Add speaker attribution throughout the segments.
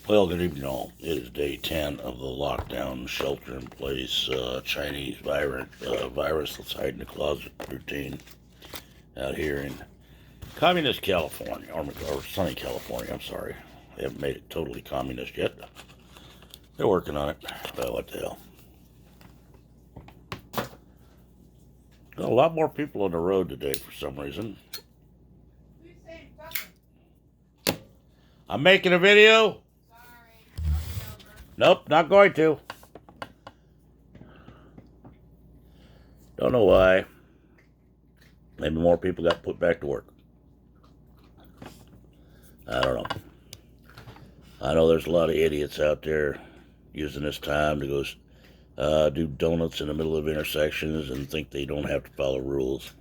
Speaker 1: Well, good evening, all. It is day 10 of the lockdown, shelter-in-place, Chinese virus let's hide in the closet routine out here in communist California, or sunny California, I'm sorry. They haven't made it totally communist yet. They're working on it. Well, what the hell. Got a lot more people on the road today for some reason. I'm making a video. Nope, not going to. Don't know why. Maybe more people got put back to work. I don't know. I know there's a lot of idiots out there using this time to go do donuts in the middle of intersections and think they don't have to follow rules.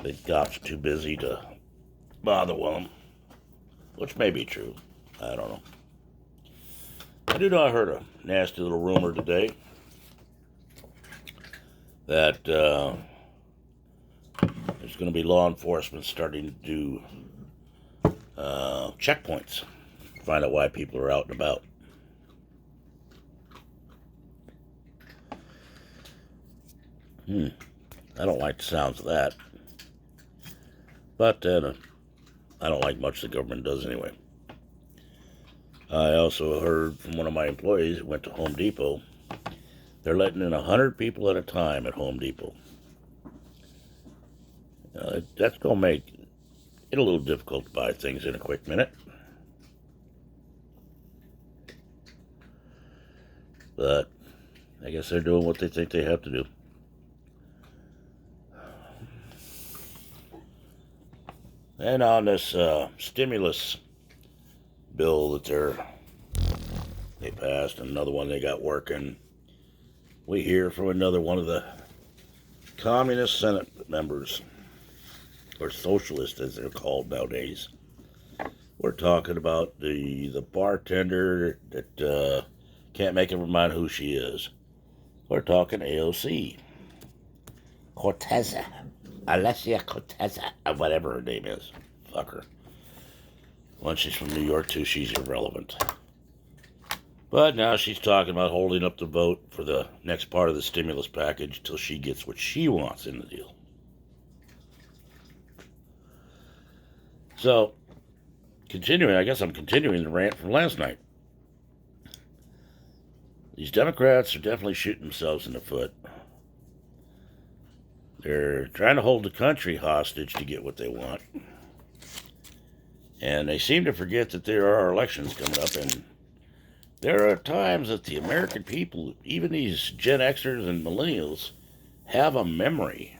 Speaker 1: The cops are too busy to bother with them, which may be true. I don't know. I do know I heard a nasty little rumor today that there's going to be law enforcement starting to do checkpoints, find out why people are out and about. I don't like the sounds of that. But I don't like much the government does anyway. I also heard from one of my employees who went to Home Depot. They're letting in 100 people at a time at Home Depot. That's going to make it a little difficult to buy things in a quick minute. But I guess they're doing what they think they have to do. And on this stimulus bill that they passed, and another one they got working, we hear from another one of the communist Senate members, or socialists as they're called nowadays. We're talking about the bartender that can't make up her mind who she is. We're talking AOC. Cortez. Alessia Cortez, whatever her name is. Fuck her. Once she's from New York, too, she's irrelevant. But now she's talking about holding up the vote for the next part of the stimulus package till she gets what she wants in the deal. So, I guess I'm continuing the rant from last night. These Democrats are definitely shooting themselves in the foot. They're trying to hold the country hostage to get what they want. And they seem to forget that there are elections coming up, and there are times that the American people, even these Gen Xers and millennials, have a memory.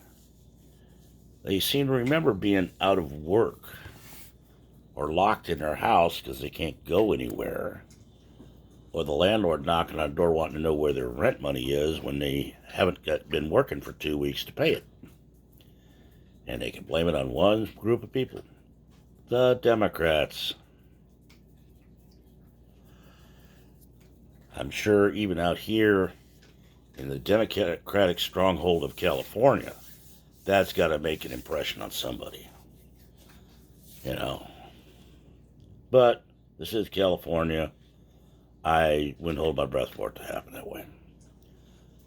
Speaker 1: They seem to remember being out of work or locked in their house because they can't go anywhere, or the landlord knocking on the door wanting to know where their rent money is when they haven't been working for 2 weeks to pay it. And they can blame it on one group of people, the Democrats. I'm sure even out here in the Democratic stronghold of California, that's got to make an impression on somebody. But this is California. I wouldn't hold my breath for it to happen that way.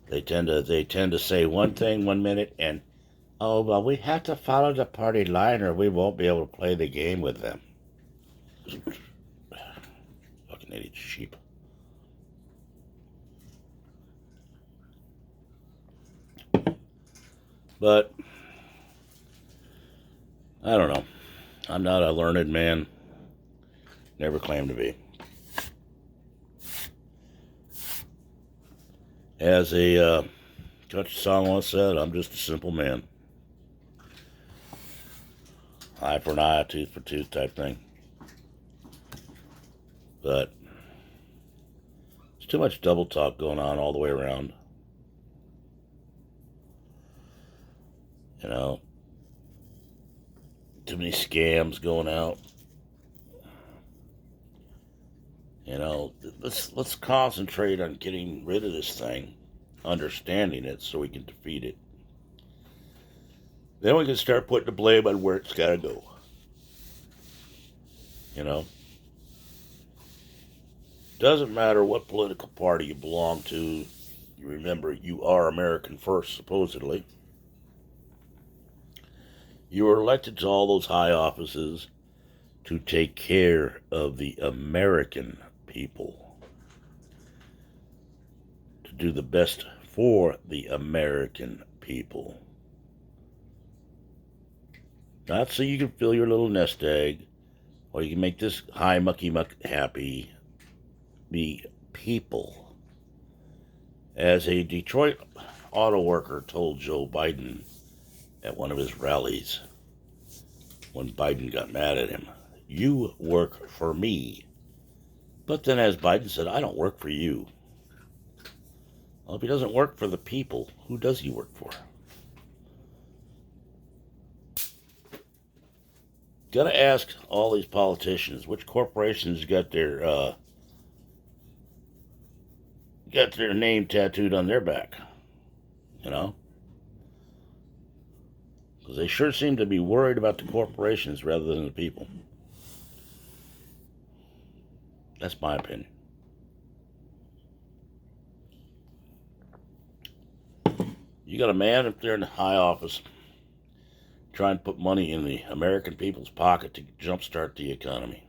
Speaker 1: They tend to say one thing 1 minute and, oh, well, we have to follow the party line or we won't be able to play the game with them. Fucking idiot sheep. But, I don't know. I'm not a learned man. Never claimed to be. As a country song once said, I'm just a simple man. Eye for an eye, tooth for tooth type thing. But there's too much double talk going on all the way around. Too many scams going out. Let's concentrate on getting rid of this thing, understanding it so we can defeat it. Then we can start putting the blame on where it's got to go. you know. Doesn't matter what political party you belong to. You remember, you are American first, supposedly. You were elected to all those high offices to take care of the American people, to do the best for the American people. Not so you can fill your little nest egg, or you can make this high mucky muck happy. The people. As a Detroit auto worker told Joe Biden at one of his rallies when Biden got mad at him, you work for me. But then, as Biden said, I don't work for you. Well, if he doesn't work for the people, who does he work for? Got to ask all these politicians which corporations got their name tattooed on their back, you know? Because they sure seem to be worried about the corporations rather than the people. That's my opinion. You got a man up there in the high office trying to put money in the American people's pocket to jumpstart the economy.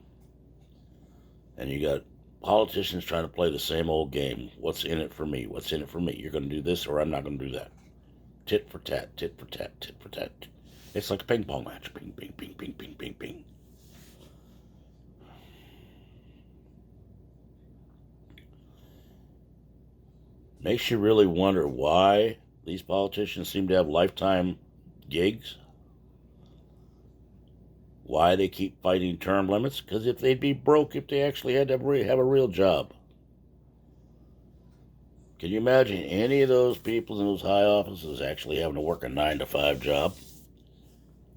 Speaker 1: And you got politicians trying to play the same old game. What's in it for me? What's in it for me? You're going to do this or I'm not going to do that. Tit for tat, tit for tat, tit for tat. It's like a ping pong match. Ping, ping, ping, ping, ping, ping, ping. Makes you really wonder why these politicians seem to have lifetime gigs. Why they keep fighting term limits? Because if they'd be broke if they actually had to have a real job. Can you imagine any of those people in those high offices actually having to work a 9-to-5 job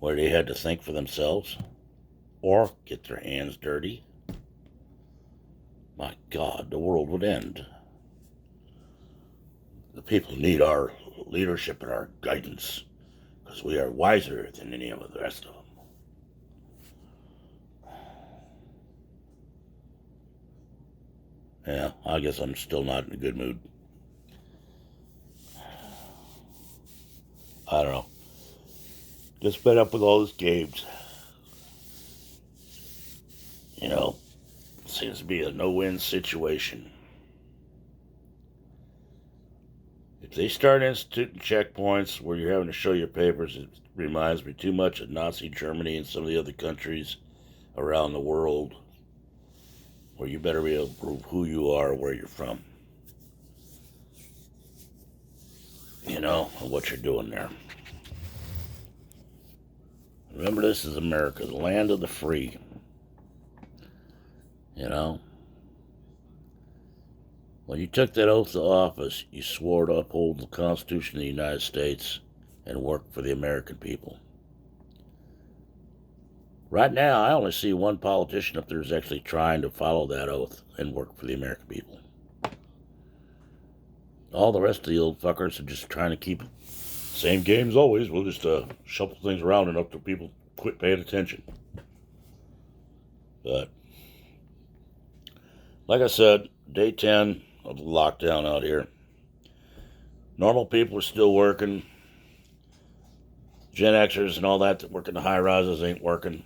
Speaker 1: where they had to think for themselves or get their hands dirty? My God, the world would end. The people need our leadership and our guidance because we are wiser than any of the rest of them. Yeah, I guess I'm still not in a good mood. I don't know. Just fed up with all these games. You know, seems to be a no-win situation. If they start instituting checkpoints where you're having to show your papers, it reminds me too much of Nazi Germany and some of the other countries around the world where you better be able to prove who you are, where you're from. You know, and what you're doing there. Remember, this is America, the land of the free. You know? When you took that oath of office, you swore to uphold the Constitution of the United States and work for the American people. Right now, I only see one politician up there who's actually trying to follow that oath and work for the American people. All the rest of the old fuckers are just trying to keep same game as always. We'll just shuffle things around enough till people quit paying attention. But, like I said, day 10 of the lockdown out here. Normal people are still working. Gen Xers and all that work in the high rises ain't working.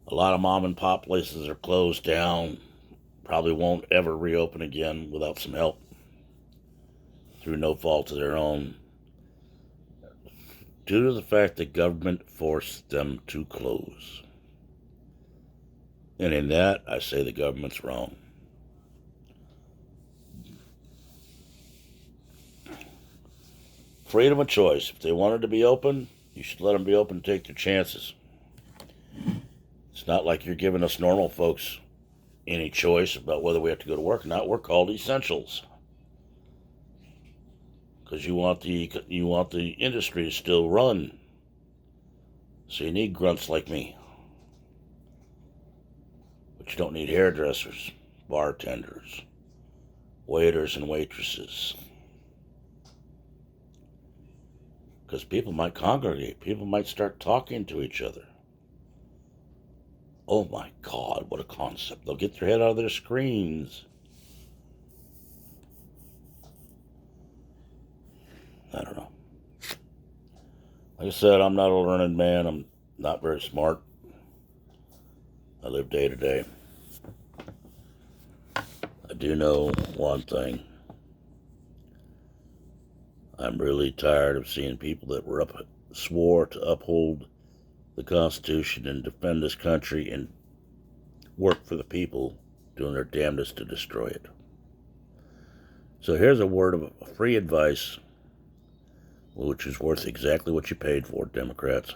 Speaker 1: A lot of mom and pop places are closed down. Probably won't ever reopen again without some help. Through no fault of their own. Due to the fact that government forced them to close. And in that, I say the government's wrong. Freedom of choice. If they wanted to be open, you should let them be open and take their chances. It's not like you're giving us normal folks any choice about whether we have to go to work or not. We're called essentials. Because you want the industry to still run. So you need grunts like me. But you don't need hairdressers, bartenders, waiters and waitresses. Because people might congregate. People might start talking to each other. Oh my God, what a concept. They'll get their head out of their screens. I don't know. Like I said, I'm not a learned man. I'm not very smart. I live day to day. I do know one thing. I'm really tired of seeing people that swore to uphold the Constitution and defend this country and work for the people doing their damnedest to destroy it. So here's a word of free advice, which is worth exactly what you paid for, Democrats.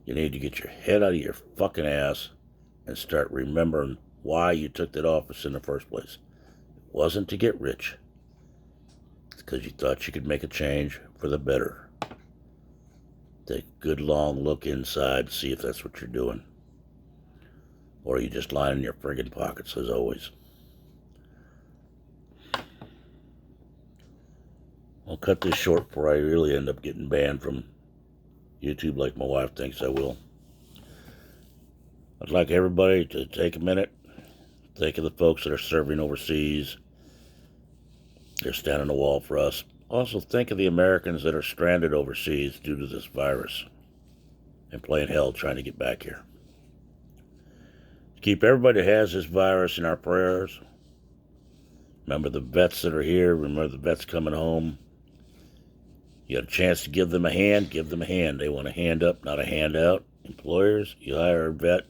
Speaker 1: You need to get your head out of your fucking ass and start remembering why you took that office in the first place. It wasn't to get rich. It's because you thought you could make a change for the better. Take a good long look inside, see if that's what you're doing. Or are you just lining your friggin' pockets as always? I'll cut this short before I really end up getting banned from YouTube like my wife thinks I will. I'd like everybody to take a minute, think of the folks that are serving overseas. They're standing the wall for us. Also think of the Americans that are stranded overseas due to this virus and playing hell trying to get back here. Keep everybody that has this virus in our prayers. Remember the vets that are here. Remember the vets coming home. You got a chance to give them a hand, give them a hand. They want a hand up, not a handout. Employers, you hire a vet,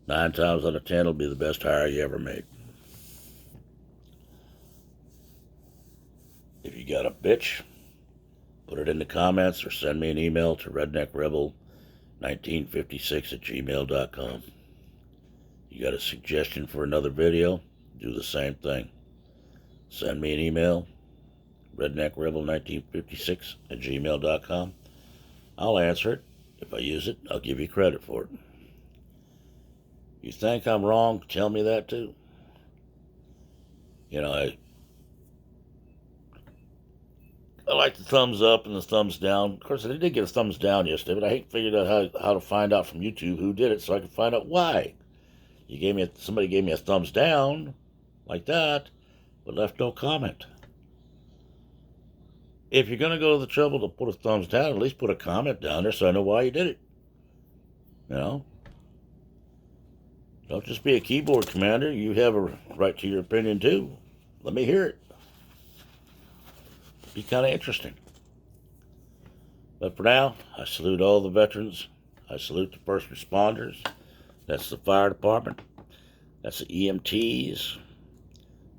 Speaker 1: 9 times out of 10 it'll be the best hire you ever made. If you got a bitch, put it in the comments or send me an email to redneckrebel1956@gmail.com. You got a suggestion for another video? Do the same thing. Send me an email, redneckrebel1956@gmail.com. I'll answer it. If I use it, I'll give you credit for it. You think I'm wrong, tell me that too. You know, I like the thumbs up and the thumbs down. Of course, I did get a thumbs down yesterday, but I hate figured out how to find out from YouTube who did it so I could find out why. Somebody gave me a thumbs down like that, but left no comment. If you're going to go to the trouble to put a thumbs down, at least put a comment down there so I know why you did it. You know? Don't just be a keyboard commander. You have a right to your opinion too. Let me hear it. Be kind of interesting. But for now, I salute all the veterans. I salute the first responders. That's the fire department. That's the EMTs.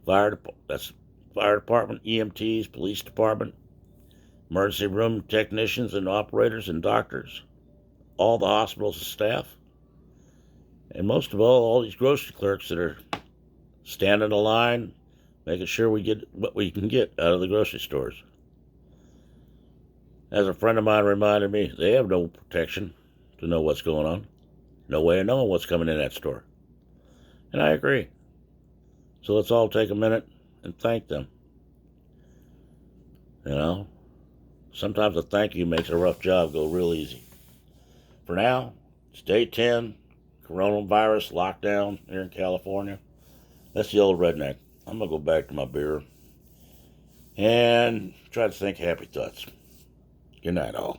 Speaker 1: That's fire department, EMTs, police department, emergency room technicians and operators and doctors, all the hospitals and staff, and most of all these grocery clerks that are standing in line, making sure we get what we can get out of the grocery stores. As a friend of mine reminded me, they have no protection to know what's going on. No way of knowing what's coming in that store. And I agree. So let's all take a minute and thank them. You know, sometimes a thank you makes a rough job go real easy. For now, it's day 10, coronavirus lockdown here in California. That's the old redneck. I'm going to go back to my beer and try to think happy thoughts. Good night, all.